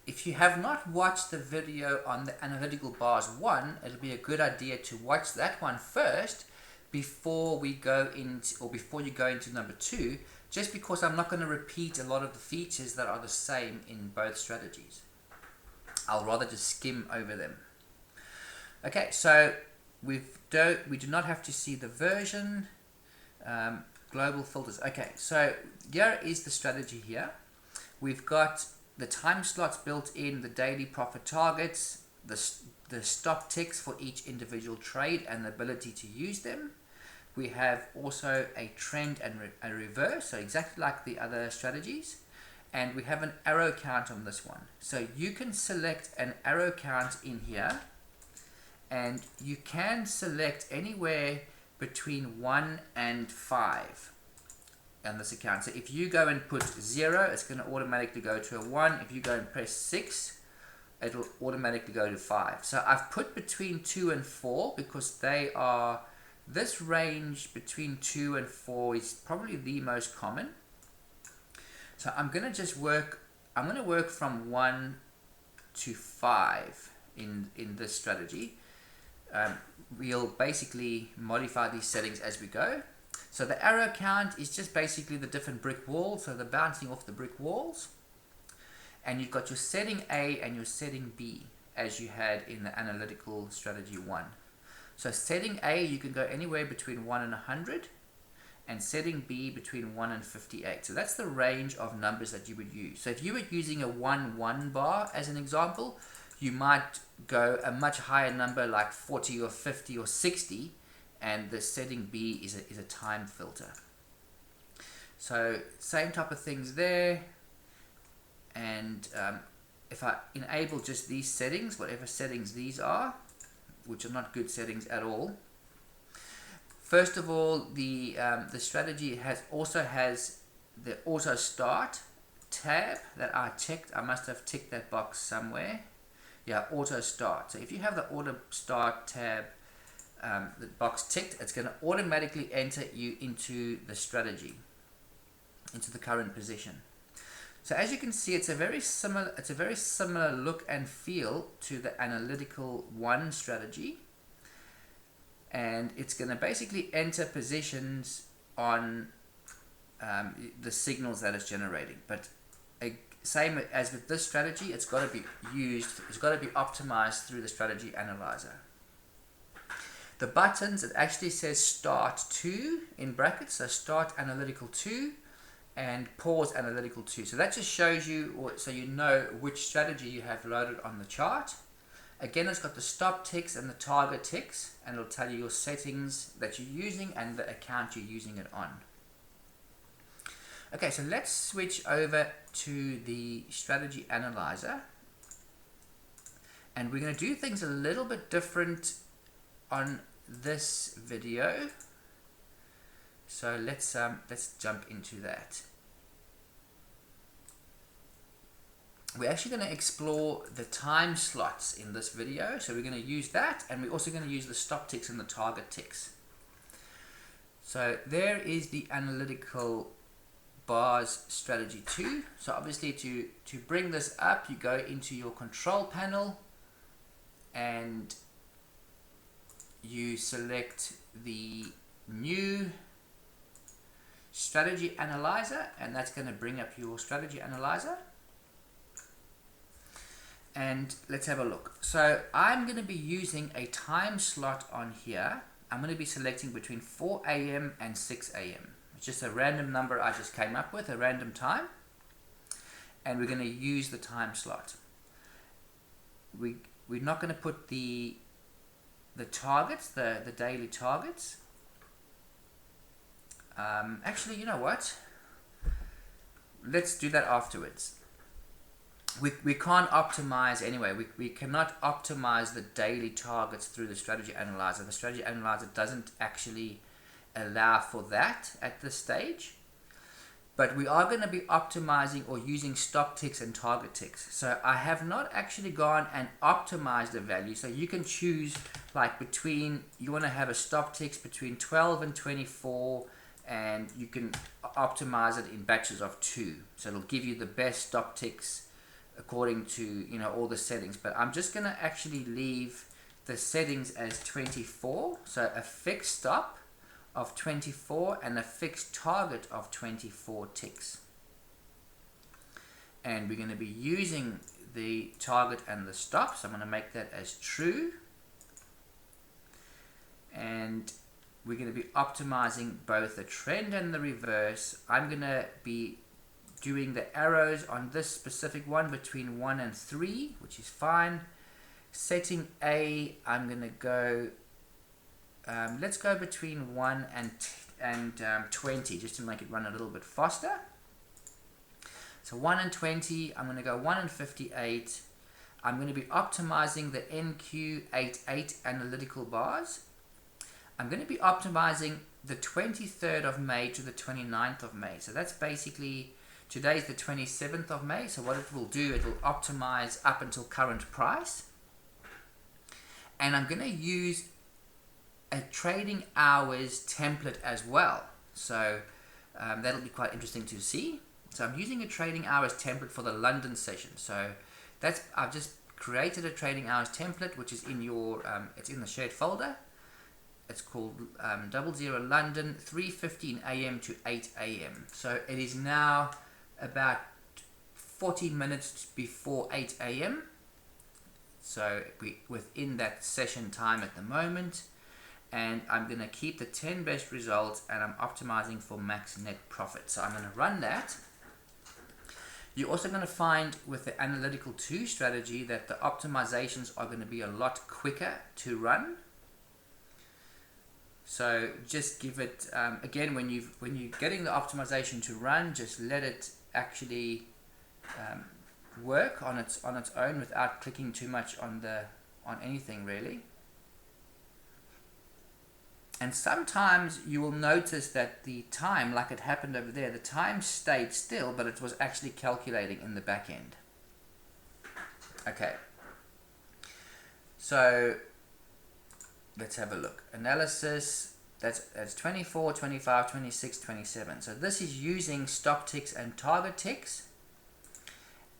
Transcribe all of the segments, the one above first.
if you have not watched the video on the Analytical Bars 1, it'll be a good idea to watch that one first before we go into, or before you go into number 2, just because I'm not going to repeat a lot of the features that are the same in both strategies. I'll rather just skim over them. Okay, so we do not have to see the version, global filters. Okay, so here is the strategy here. We've got the time slots built in, the daily profit targets, the stop ticks for each individual trade and the ability to use them. We have also a trend and a reverse, so exactly like the other strategies. And we have an arrow count on this one. So you can select an arrow count in here, and you can select anywhere between 1 and 5 on this account. So if you go and put 0, it's going to automatically go to a 1. If you go and press 6, it'll automatically go to 5. So I've put between 2 and 4 because they are, this range between 2 and 4 is probably the most common. So I'm going to just work, I'm going to work from 1 to 5 in this strategy. We'll basically modify these settings as we go. So the arrow count is just basically the different brick walls, so the bouncing off the brick walls. And you've got your setting A and your setting B as you had in the Analytical Strategy 1. So setting A, you can go anywhere between 1 and 100, and setting B between 1 and 58. So that's the range of numbers that you would use. So if you were using a 1-1 bar as an example, you might go a much higher number like 40 or 50 or 60, and the setting B is a time filter. So same type of things there. And if I enable just these settings, whatever settings these are, which are not good settings at all. First of all, the strategy also has the auto start tab that I checked. I must have ticked that box somewhere. Yeah, auto start. So if you have the auto start tab, the box ticked, it's going to automatically enter you into the strategy, into the current position. So as you can see, it's a very similar look and feel to the Analytical 1 strategy, and it's going to basically enter positions on the signals that it's generating. But same as with this strategy, it's got to be optimized through the strategy analyzer. The buttons, it actually says start 2 in brackets, so start Analytical 2 and pause Analytical 2. So that just shows you, so you know which strategy you have loaded on the chart. Again, it's got the stop ticks and the target ticks, and it'll tell you your settings that you're using and the account you're using it on. Okay, so let's switch over to the strategy analyzer, and we're going to do things a little bit different on this video. So let's jump into that. We're actually going to explore the time slots in this video, so we're going to use that, and we're also going to use the stop ticks and the target ticks. So there is the Analytical Bars Strategy 2. So obviously to bring this up, you go into your control panel and you select the new strategy analyzer, and that's going to bring up your strategy analyzer. And let's have a look. So I'm going to be using a time slot on here. I'm going to be selecting between 4 a.m. and 6 a.m. It's just a random number I just came up with, a random time, and we're going to use the time slot. We're not going to put the targets, the daily targets. Actually, you know what? Let's do that afterwards. We can't optimize anyway. We cannot optimize the daily targets through the strategy analyzer. The strategy analyzer doesn't actually allow for that at this stage. But we are going to be optimizing or using stop ticks and target ticks. So I have not actually gone and optimized the value. So you can choose like between, you want to have a stop ticks between 12 and 24, and you can optimize it in batches of 2. So it'll give you the best stop ticks according to, you know, all the settings, but I'm just going to actually leave the settings as 24. So a fixed stop of 24 and a fixed target of 24 ticks. And we're going to be using the target and the stop, so I'm going to make that as true. And we're going to be optimizing both the trend and the reverse. I'm going to be doing the arrows on this specific one between 1 and 3, which is fine. Setting A, I'm going to go, let's go between 1 and 20, just to make it run a little bit faster. So 1 and 20, I'm going to go 1 and 58. I'm going to be optimizing the NQ88 analytical bars. I'm going to be optimizing the 23rd of May to the 29th of May. So that's basically, today's the 27th of May. So what it will do, it will optimize up until current price. And I'm going to use a trading hours template as well. So that'll be quite interesting to see. So I'm using a trading hours template for the London session. So that's, I've just created a trading hours template, which is in your, it's in the shared folder. It's called 00 London, 3:15 a.m. to 8 a.m. So it is now about 40 minutes before 8 a.m. So we're within that session time at the moment. And I'm going to keep the 10 best results, and I'm optimizing for max net profit. So I'm going to run that. You're also going to find with the Analytical 2 strategy that the optimizations are going to be a lot quicker to run. So just give it, again, when you're getting the optimization to run, just let it actually work on its own without clicking too much on anything really. And sometimes you will notice that the time, like it happened over there, the time stayed still, but it was actually calculating in the back end. Okay. So let's have a look. Analysis, that's 24, 25, 26, 27. So this is using stop ticks and target ticks.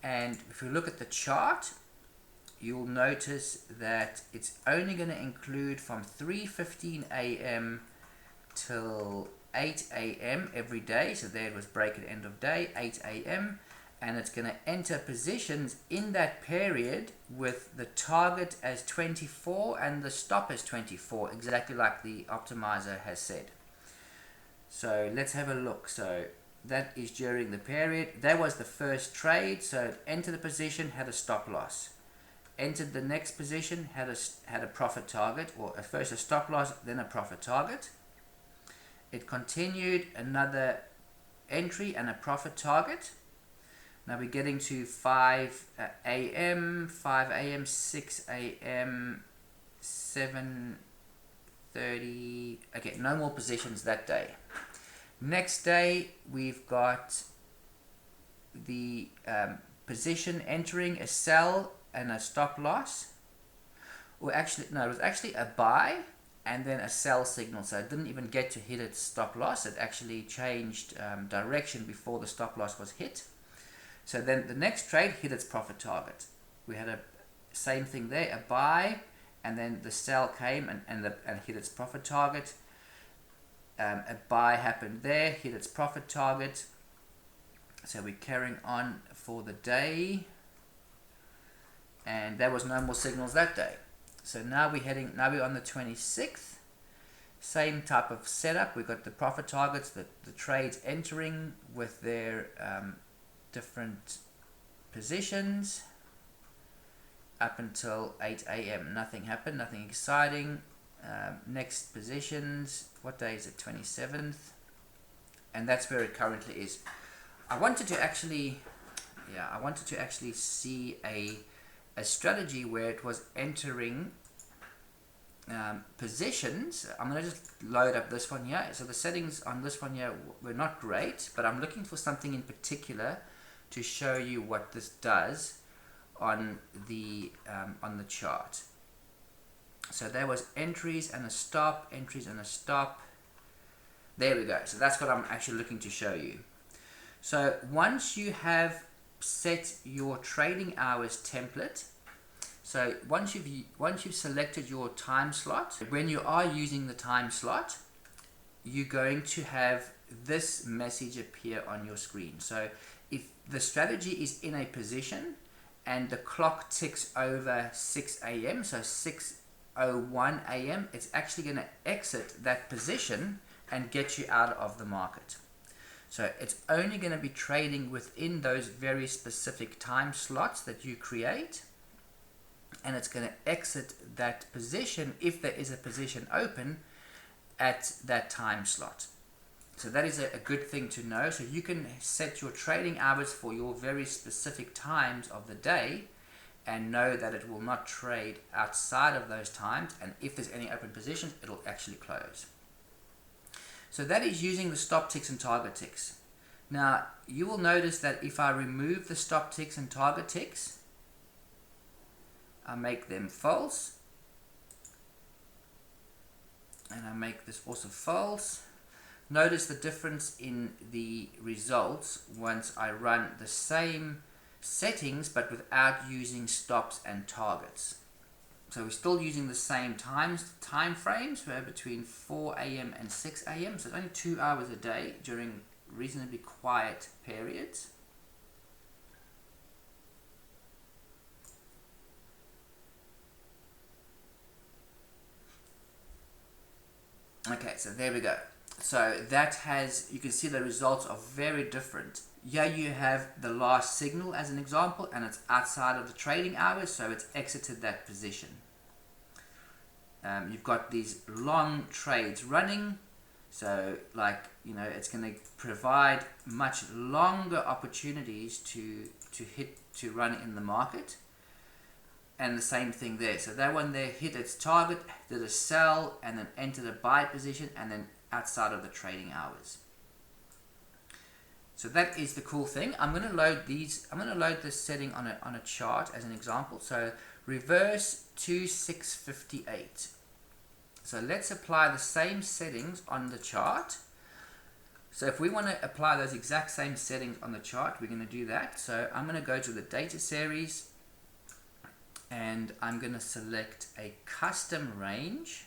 And if you look at the chart, you'll notice that it's only going to include from 3:15 a.m. till 8 a.m. every day. So there it was break at end of day, 8 a.m. And it's going to enter positions in that period with the target as 24 and the stop as 24, exactly like the optimizer has said. So let's have a look. So that is during the period. That was the first trade. So it entered the position, had a stop loss. Entered the next position, had a profit target, or first a stop loss, then a profit target. It continued, another entry and a profit target. Now we're getting to 5 a.m., 5 a.m., 6 a.m., 7:30. Okay, no more positions that day. Next day, we've got the position entering a sell and a stop loss. Or actually, no, it was actually a buy and then a sell signal. So it didn't even get to hit its stop loss. It actually changed direction before the stop loss was hit. So then the next trade hit its profit target. We had a same thing there, a buy, and then the sell came and hit its profit target. A buy happened there, hit its profit target. So we're carrying on for the day, and there was no more signals that day. So now we're on the 26th. Same type of setup. We've got the profit targets, the trades entering with their different positions up until 8 a.m. Nothing happened, nothing exciting. Next positions, what day is it? 27th, and that's where it currently is. I wanted to actually see a strategy where it was entering positions. I'm going to just load up this one here. So the settings on this one here were not great, but I'm looking for something in particular to show you what this does on the chart. So there was entries and a stop, entries and a stop. There we go. So that's what I'm actually looking to show you. So once you have set your trading hours template. So once you've selected your time slot, when you are using the time slot, you're going to have this message appear on your screen. So if the strategy is in a position and the clock ticks over 6 a.m., so 6:01 a.m., it's actually going to exit that position and get you out of the market. So it's only going to be trading within those very specific time slots that you create, and it's going to exit that position if there is a position open at that time slot. So that is a good thing to know. So you can set your trading hours for your very specific times of the day and know that it will not trade outside of those times, and if there's any open positions, it'll actually close. So that is using the stop ticks and target ticks. Now you will notice that if I remove the stop ticks and target ticks, I make them false, and I make this also false. Notice the difference in the results once I run the same settings but without using stops and targets. So we're still using the same time frames, we're between 4 a.m. and 6 a.m. So it's only 2 hours a day during reasonably quiet periods. Okay, so there we go. So that has, you can see the results are very different. Here you have the last signal as an example, and it's outside of the trading hours, so it's exited that position. You've got these long trades running, so it's going to provide much longer opportunities to run in the market. And the same thing there. So that one there hit its target, did a sell, and then entered a buy position, and then outside of the trading hours. So that is the cool thing. I'm going to load these. I'm going to load this setting on a chart as an example. So reverse to 658. So let's apply the same settings on the chart. So if we want to apply those exact same settings on the chart, we're going to do that. So I'm going to go to the data series, and I'm going to select a custom range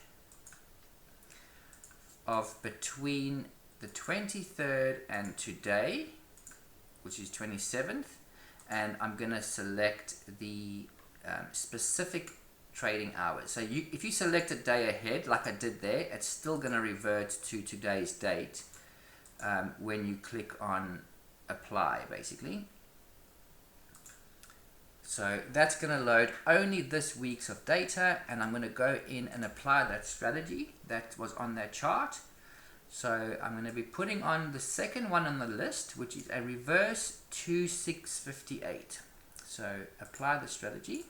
of between the 23rd and today, which is 27th, and I'm going to select the specific trading hours. So if you select a day ahead like I did there, it's still going to revert to today's date when you click on apply, basically. So that's going to load only this week's of data, and I'm going to go in and apply that strategy that was on that chart. So I'm going to be putting on the second one on the list, which is a reverse to 658. So apply the strategy.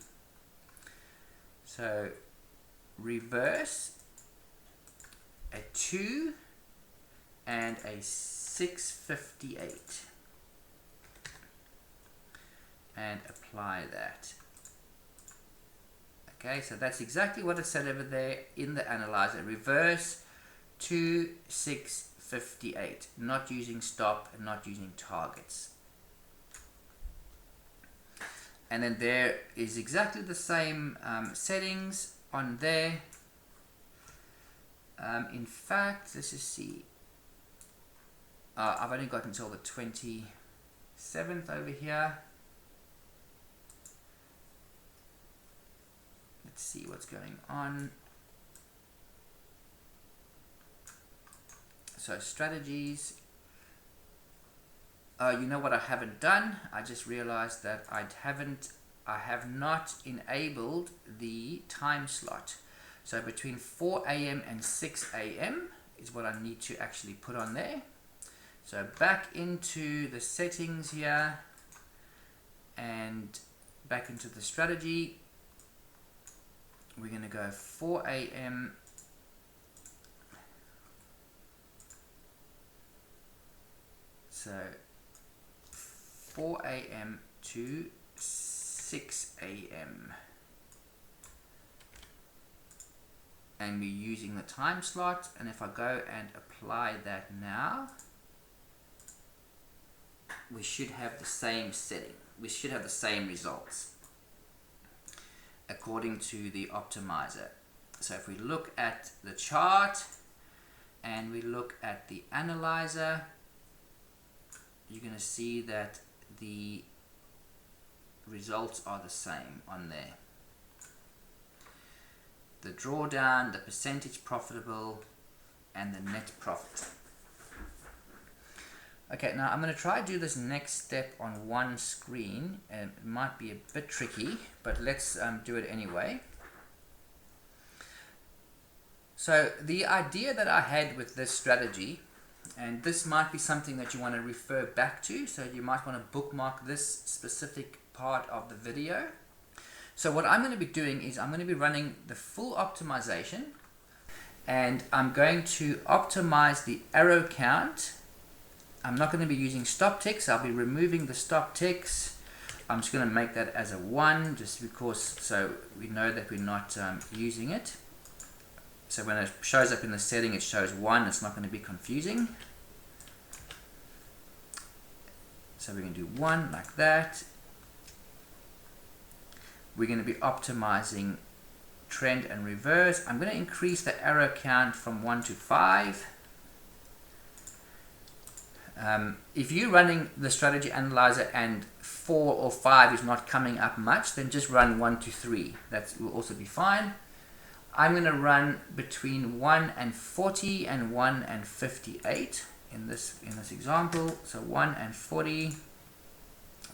So reverse a 2 and a 658. And apply that. Okay, so that's exactly what it said over there in the analyzer. Reverse to 658, not using stop and not using targets. And then there is exactly the same settings on there. In fact, let's just see. I've only got until the 27th over here. Let's see what's going on. So strategies. You know what I haven't done? I just realized that I have not enabled the time slot. So between 4 a.m. and 6 a.m. is what I need to actually put on there. So back into the settings here and back into the strategy. We're going to go 4 a.m. So 4 a.m. to 6 a.m. and we're using the time slot, and if I go and apply that now, we should have the same setting. We should have the same results according to the optimizer. So if we look at the chart and we look at the analyzer, you're going to see that the results are the same on there. The drawdown, the percentage profitable, and the net profit. Okay, now I'm going to try to do this next step on one screen, and it might be a bit tricky, but let's do it anyway. So the idea that I had with this strategy, and this might be something that you want to refer back to, so you might want to bookmark this specific part of the video. So what I'm going to be doing is I'm going to be running the full optimization, and I'm going to optimize the arrow count. I'm not going to be using stop ticks. I'll be removing the stop ticks. I'm just going to make that as a 1 just because, so we know that we're not using it. So when it shows up in the setting, it shows 1. It's not going to be confusing. So we're going to do 1 like that. We're going to be optimizing trend and reverse. I'm going to increase the arrow count from 1 to 5. If you're running the strategy analyzer and 4 or 5 is not coming up much, then just run 1 to 3. That will also be fine. I'm going to run between 1 and 40 and 1 and 58 in this example. So 1 and 40,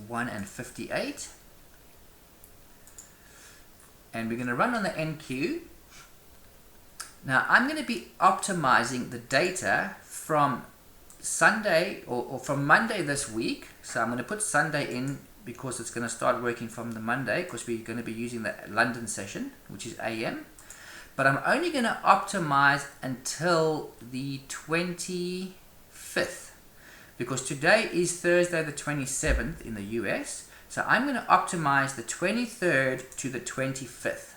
1 and 58. And we're going to run on the NQ. Now I'm going to be optimizing the data from Sunday or from Monday this week. So I'm going to put Sunday in because it's going to start working from the Monday, because we're going to be using the London session, which is AM. But I'm only going to optimize until the 25th, because today is Thursday the 27th in the US. So I'm going to optimize the 23rd to the 25th.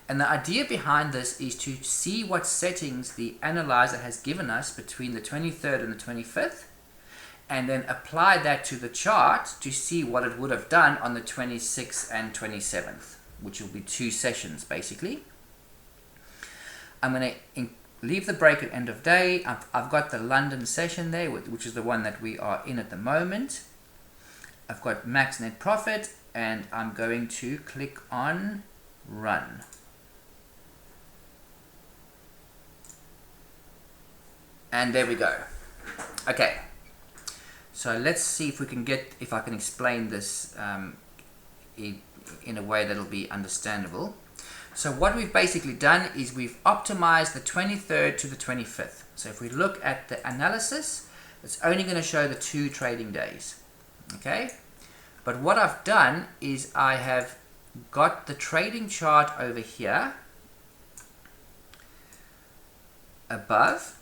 And the idea behind this is to see what settings the analyzer has given us between the 23rd and the 25th, and then apply that to the chart to see what it would have done on the 26th and 27th, which will be 2 sessions basically. I'm going to leave the break at end of day. I've got the London session there, which is the one that we are in at the moment. I've got max net profit, and I'm going to click on run. And there we go. Okay, so let's see if we can if I can explain this in a way that'll be understandable. So what we've basically done is we've optimized the 23rd to the 25th. So if we look at the analysis, it's only going to show the 2 trading days. Okay, but what I've done is I have got the trading chart over here above.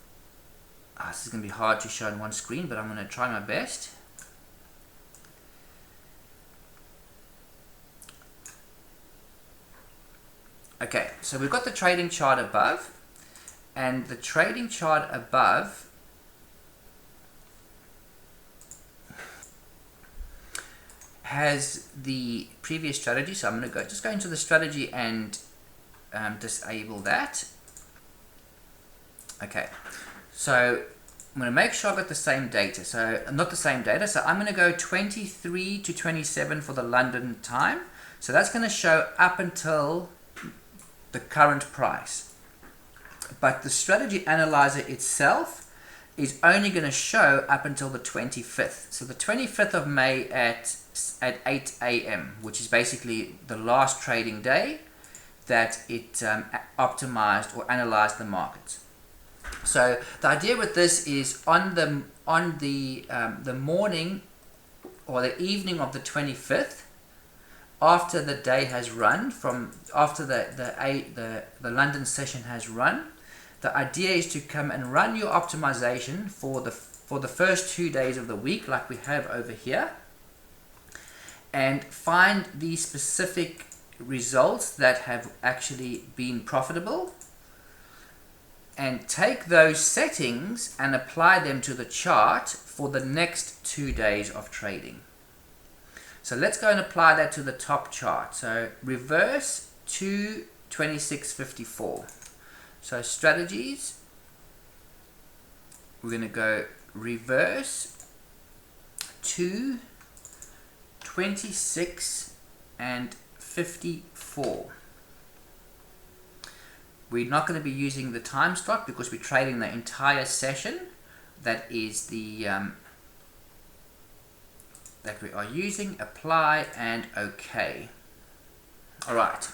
This is going to be hard to show on one screen, but I'm going to try my best. Okay, so we've got the trading chart above, and the trading chart above has the previous strategy. So I'm going to just go into the strategy and disable that. Okay, so I'm going to make sure I've got the same data. So not the same data. So I'm going to go 23 to 27 for the London time. So that's going to show up until the current price. But the strategy analyzer itself is only going to show up until the 25th. So the 25th of May at 8 AM, which is basically the last trading day that it optimized or analyzed the market. So the idea with this is on the morning or the evening of the 25th, after the day has run, after the London session has run, the idea is to come and run your optimization for the first 2 days of the week, like we have over here, and find the specific results that have actually been profitable, and take those settings and apply them to the chart for the next 2 days of trading. So let's go and apply that to the top chart. So reverse to 2654. So strategies, we're going to go reverse to 26 and 54. We're not going to be using the time slot because we're trading the entire session. That is the that we are using. Apply and OK. Alright,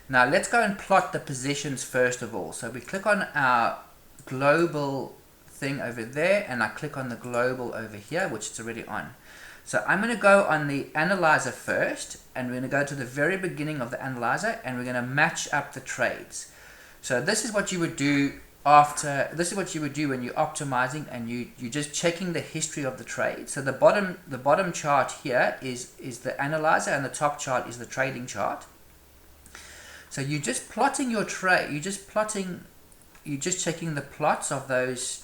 now let's go and plot the positions first of all. So we click on our global thing over there, and I click on the global over here, which is already on. So I'm going to go on the analyzer first, and we're going to go to the very beginning of the analyzer, and we're going to match up the trades. So this is what you would do when you're optimizing and you're just checking the history of the trade. So the bottom chart here is the analyzer, and the top chart is the trading chart. So you're just plotting your trade. You're just checking the plots of those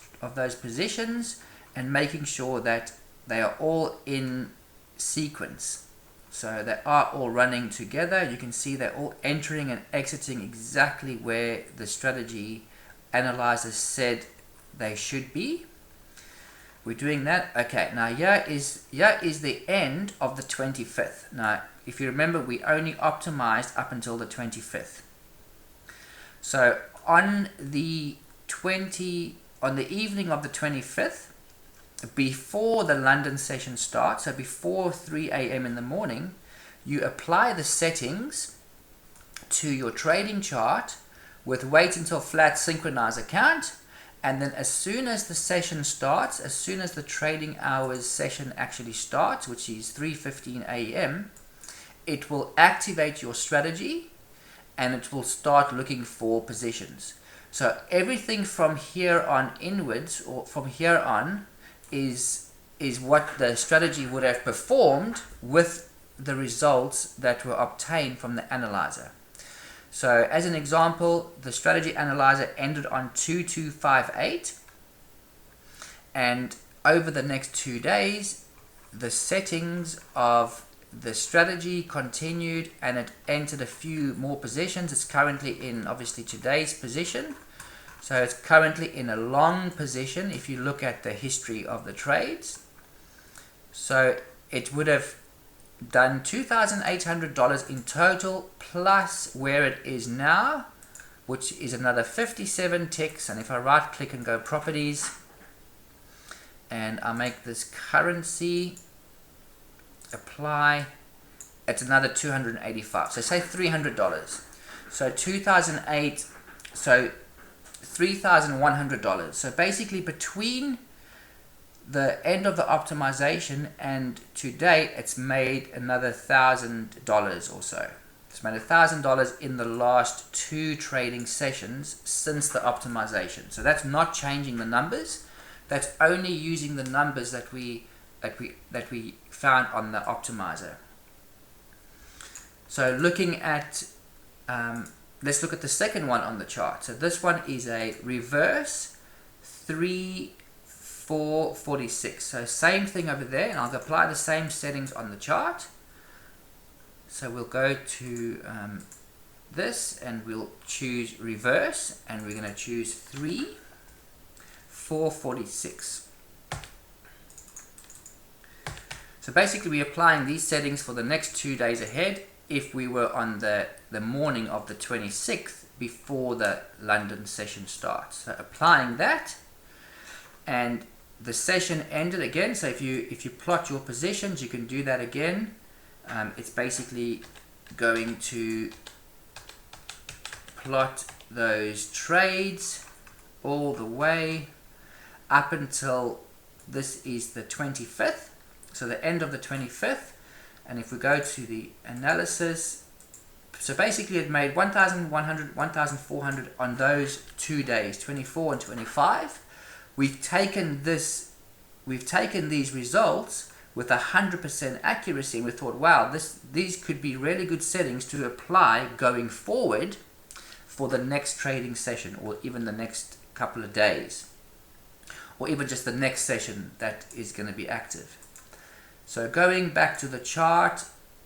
positions and making sure that they are all in sequence. So they are all running together. You can see they're all entering and exiting exactly where the strategy analyzer said they should be. We're doing that. Okay, now here is the end of the 25th. Now, if you remember, we only optimized up until the 25th. So on the evening of the 25th, before the London session starts, so before 3 a.m. in the morning, you apply the settings to your trading chart with wait until flat synchronize account, and then as soon as the session starts, as soon as the trading hours session actually starts, which is 3:15 a.m., it will activate your strategy and it will start looking for positions. So everything from here on inwards, or from here on, is what the strategy would have performed with the results that were obtained from the analyzer. So as an example, the strategy analyzer ended on 2258, and over the next 2 days the settings of the strategy continued and it entered a few more positions. It's currently in obviously today's position. So it's currently in a long position if you look at the history of the trades. So it would have done $2,800 in total, plus where it is now, which is another 57 ticks. And if I right click and go properties, and I make this currency, apply, it's another 285. So say $300. So 2008, so $3,100. So basically between the end of the optimization and today, it's made another $1,000 or so. It's made $1,000 in the last 2 trading sessions since the optimization. So that's not changing the numbers. That's only using the numbers that we found on the optimizer. So looking at let's look at the second one on the chart. So this one is a reverse 3446. So same thing over there, and I'll apply the same settings on the chart. So we'll go to this, and we'll choose reverse, and we're going to choose 3446. So basically we're applying these settings for the next 2 days ahead if we were on the morning of the 26th before the London session starts. So applying that, and the session ended again. So if you plot your positions, you can do that again. It's basically going to plot those trades all the way up until this is the 25th. So the end of the 25th. And if we go to the analysis, so basically it made 1,100, 1,400 on those 2 days, 24 and 25. We've taken these results with 100% accuracy, and we thought, wow, these could be really good settings to apply going forward for the next trading session, or even the next couple of days, or even just the next session that is going to be active. So going back to the chart,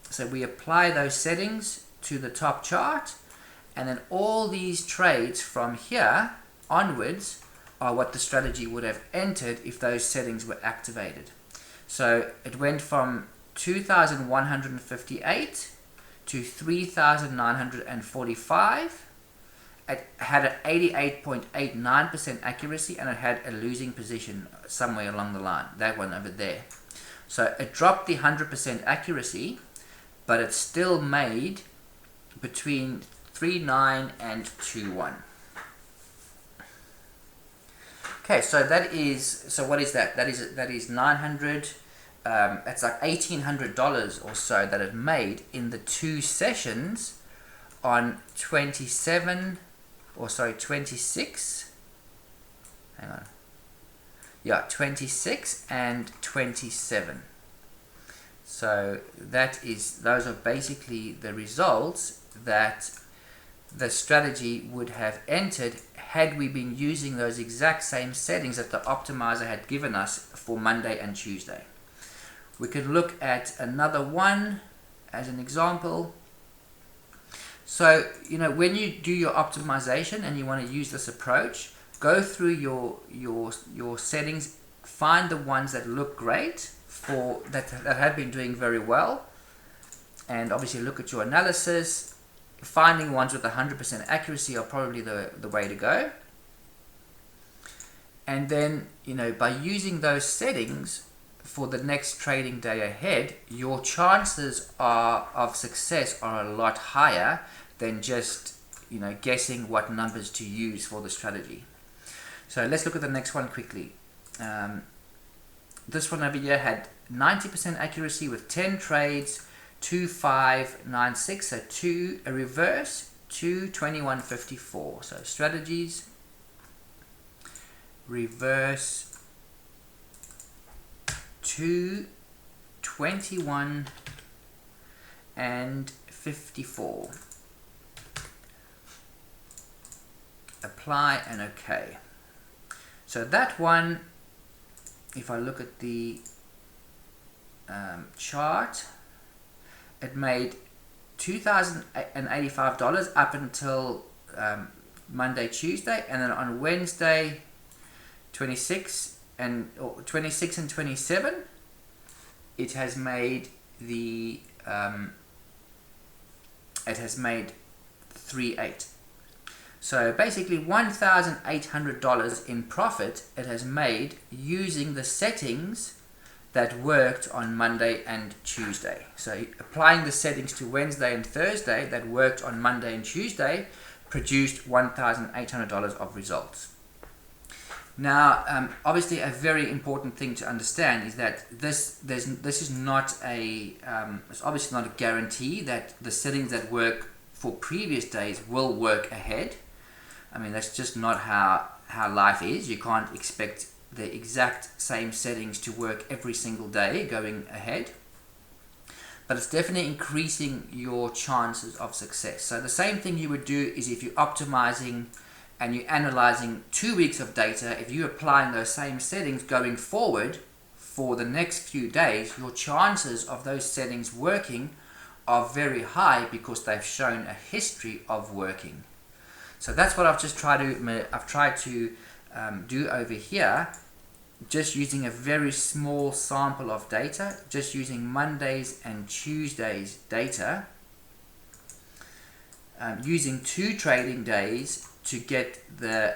so we apply those settings to the top chart, and then all these trades from here onwards are what the strategy would have entered if those settings were activated. So it went from 2,158 to 3,945. It had an 88.89% accuracy, and it had a losing position somewhere along the line, that one over there. So it dropped the 100% accuracy, but it still made between 3.9 and 2.1. Okay, so that is, so what is that? That is 900. It's like $1,800 or so that it made in the 2 sessions on 26. Hang on. Yeah, 26 and 27. So those are basically the results that the strategy would have entered had we been using those exact same settings that the optimizer had given us for Monday and Tuesday. We could look at another one as an example. So, when you do your optimization and you want to use this approach, go through your settings, find the ones that look great, that have been doing very well, and obviously look at your analysis. Finding ones with 100% accuracy are probably the way to go. And then, by using those settings for the next trading day ahead, your chances of success are a lot higher than just guessing what numbers to use for the strategy. So let's look at the next one quickly. This one over here had 90% accuracy with 10 trades, 2596, so a reverse, 22154. So strategies, reverse, 221 and 54. Apply and OK. So that one, if I look at the chart, it made $2,085 up until Monday, Tuesday, and then on Wednesday, 26 and 27, it has made 3.8. So basically $1,800 in profit it has made using the settings that worked on Monday and Tuesday. So applying the settings to Wednesday and Thursday that worked on Monday and Tuesday produced $1,800 of results. Now, obviously, a very important thing to understand is that this is not it's obviously not a guarantee that the settings that work for previous days will work ahead. I mean, that's just not how life is. You can't expect the exact same settings to work every single day going ahead. But it's definitely increasing your chances of success. So the same thing you would do is if you're optimizing and you're analyzing 2 weeks of data, if you're applying those same settings going forward for the next few days, your chances of those settings working are very high because they've shown a history of working. So that's what I've tried to do over here, just using a very small sample of data, just using Monday's and Tuesday's data, using 2 trading days to get the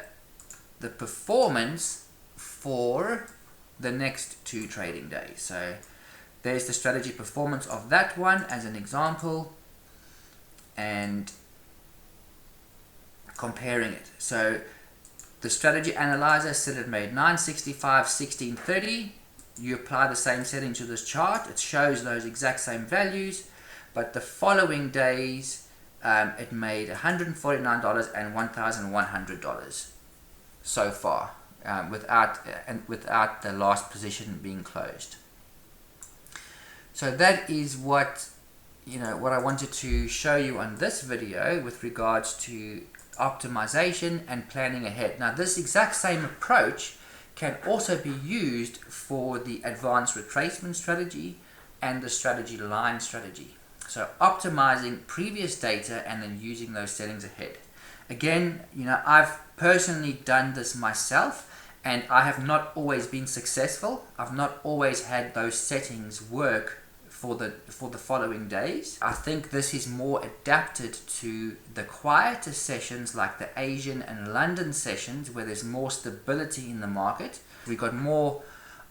performance for the next 2 trading days. So there's the strategy performance of that one as an example, and comparing it. So the strategy analyzer said it made 965, 1630. You apply the same setting to this chart, it shows those exact same values, but the following days it made $149 and $1,100 so far, without the last position being closed. So that is what I wanted to show you on this video with regards to optimization and planning ahead. Now this exact same approach can also be used for the advanced retracement strategy and the strategy line strategy. So optimizing previous data and then using those settings ahead. Again, I've personally done this myself, and I have not always been successful. I've not always had those settings work for the following days. I think this is more adapted to the quieter sessions like the Asian and London sessions where there's more stability in the market. We've got more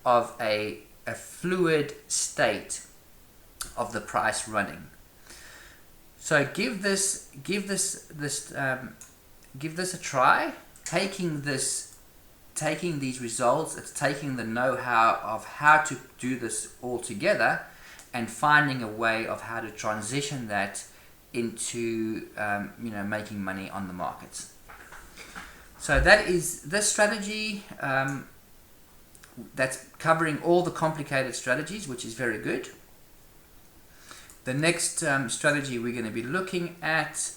of a fluid state of the price running. So give this a try. Taking these results, it's taking the know-how of how to do this all together and finding a way of how to transition that into making money on the markets. So that is this strategy. That's covering all the complicated strategies, which is very good. The next strategy we're going to be looking at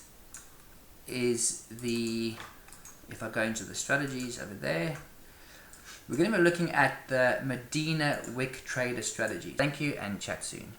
is if I go into the strategies over there, we're going to be looking at the Medina Wick Trader strategy. Thank you and chat soon.